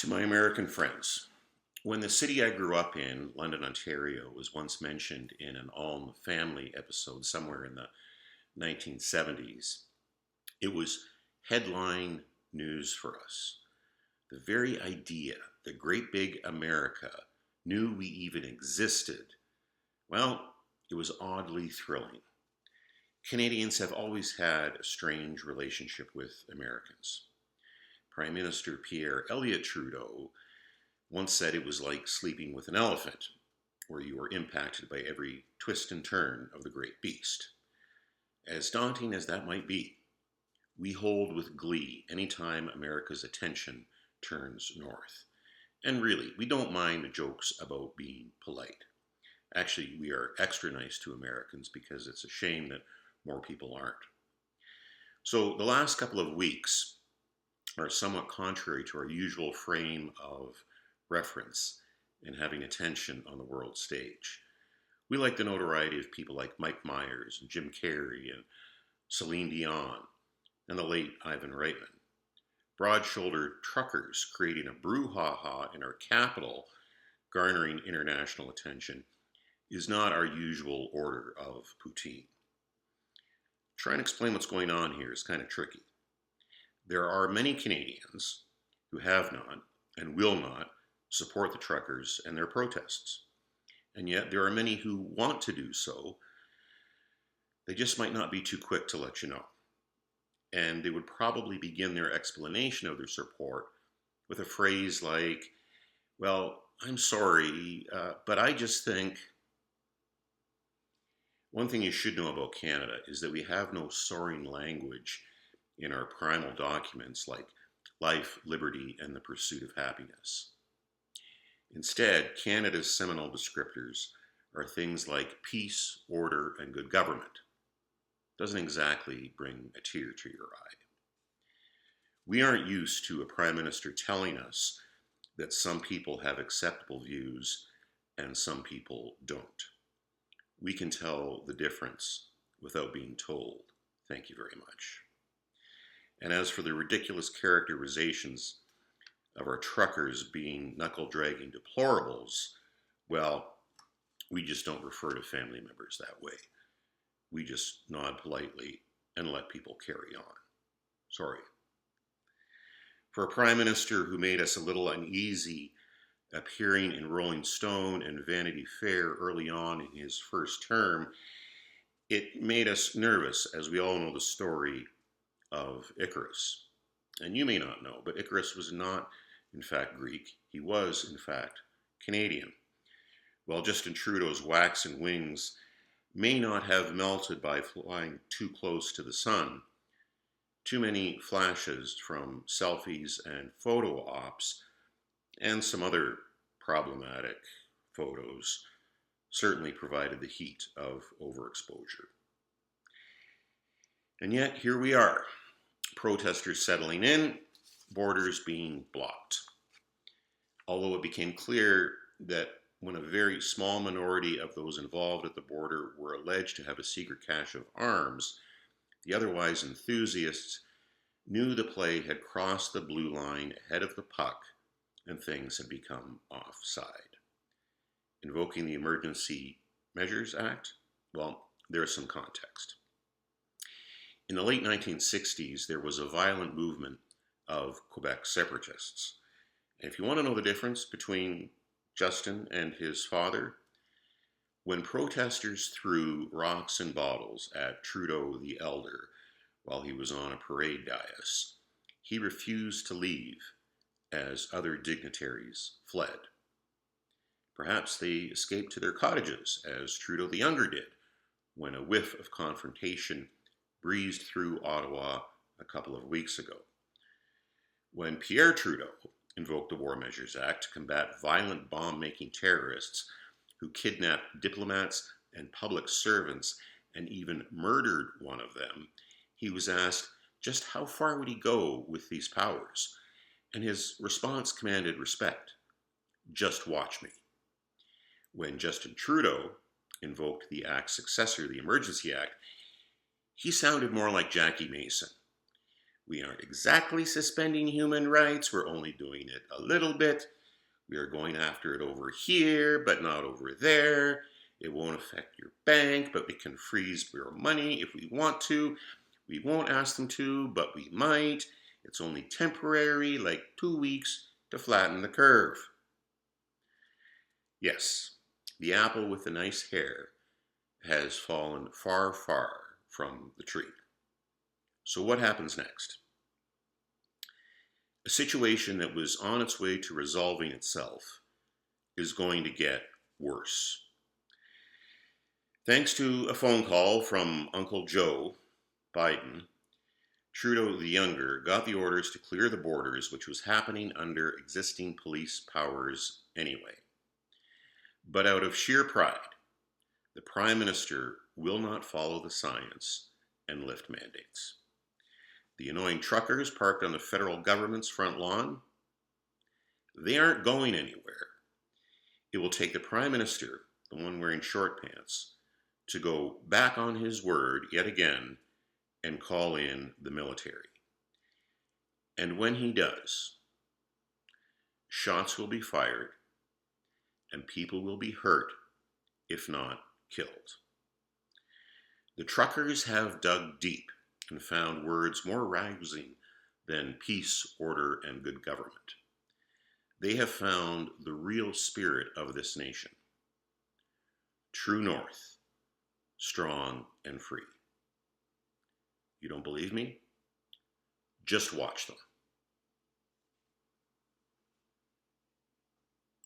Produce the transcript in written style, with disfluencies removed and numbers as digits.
To my American friends, when the city I grew up in, London, Ontario, was once mentioned in an All in the Family episode somewhere in the 1970s, it was headline news for us. The very idea that great big America knew we even existed, well, it was oddly thrilling. Canadians have always had a strange relationship with Americans. Prime Minister Pierre Elliott Trudeau once said it was like sleeping with an elephant, where you were impacted by every twist and turn of the great beast. As daunting as that might be, we hold with glee any time America's attention turns north. And really, we don't mind the jokes about being polite. Actually, we are extra nice to Americans because it's a shame that more people aren't. So the last couple of weeks are somewhat contrary to our usual frame of reference in having attention on the world stage. We like the notoriety of people like Mike Myers and Jim Carrey and Celine Dion and the late Ivan Reitman. Broad-shouldered truckers creating a brouhaha in our capital, garnering international attention, is not our usual order of poutine. Trying to explain what's going on here is kind of tricky. There are many Canadians who have not and will not support the truckers and their protests. And yet there are many who want to do so. They just might not be too quick to let you know. And they would probably begin their explanation of their support with a phrase like, well, I'm sorry, but I just think. One thing you should know about Canada is that we have no soaring language in our primal documents like life, liberty, and the pursuit of happiness. Instead, Canada's seminal descriptors are things like peace, order, and good government. Doesn't exactly bring a tear to your eye. We aren't used to a prime minister telling us that some people have acceptable views and some people don't. We can tell the difference without being told. Thank you very much. And as for the ridiculous characterizations of our truckers being knuckle-dragging deplorables, well, we just don't refer to family members that way. We just nod politely and let people carry on. Sorry. For a prime minister who made us a little uneasy appearing in Rolling Stone and Vanity Fair early on in his first term, it made us nervous, as we all know the story of Icarus. And you may not know, but Icarus was not, in fact, Greek. He was, in fact, Canadian. While Justin Trudeau's waxen wings may not have melted by flying too close to the sun, too many flashes from selfies and photo ops and some other problematic photos certainly provided the heat of overexposure. And yet, here we are, protesters settling in, borders being blocked. Although it became clear that when a very small minority of those involved at the border were alleged to have a secret cache of arms, the otherwise enthusiasts knew the play had crossed the blue line ahead of the puck and things had become offside. Invoking the Emergency Measures Act? Well, there's some context. In the late 1960s, there was a violent movement of Quebec separatists. And if you want to know the difference between Justin and his father, when protesters threw rocks and bottles at Trudeau the Elder while he was on a parade dais, he refused to leave as other dignitaries fled. Perhaps they escaped to their cottages, as Trudeau the Younger did, when a whiff of confrontation breezed through Ottawa a couple of weeks ago. When Pierre Trudeau invoked the War Measures Act to combat violent bomb-making terrorists who kidnapped diplomats and public servants and even murdered one of them, he was asked just how far would he go with these powers, and his response commanded respect. Just watch me. When Justin Trudeau invoked the Act's successor, the Emergency Act, he sounded more like Jackie Mason. We aren't exactly suspending human rights. We're only doing it a little bit. We are going after it over here, but not over there. It won't affect your bank, but we can freeze your money if we want to. We won't ask them to, but we might. It's only temporary, like 2 weeks, to flatten the curve. Yes, the apple with the nice hair has fallen far, far from the tree. So what happens next? A situation that was on its way to resolving itself is going to get worse. Thanks to a phone call from Uncle Joe Biden, Trudeau the Younger got the orders to clear the borders, which was happening under existing police powers anyway. But out of sheer pride, the Prime Minister will not follow the science and lift mandates. The annoying truckers parked on the federal government's front lawn, they aren't going anywhere. It will take the Prime Minister, the one wearing short pants, to go back on his word yet again and call in the military. And when he does, shots will be fired and people will be hurt, if not killed. The truckers have dug deep and found words more rousing than peace, order, and good government. They have found the real spirit of this nation. True North, strong and free. You don't believe me? Just watch them.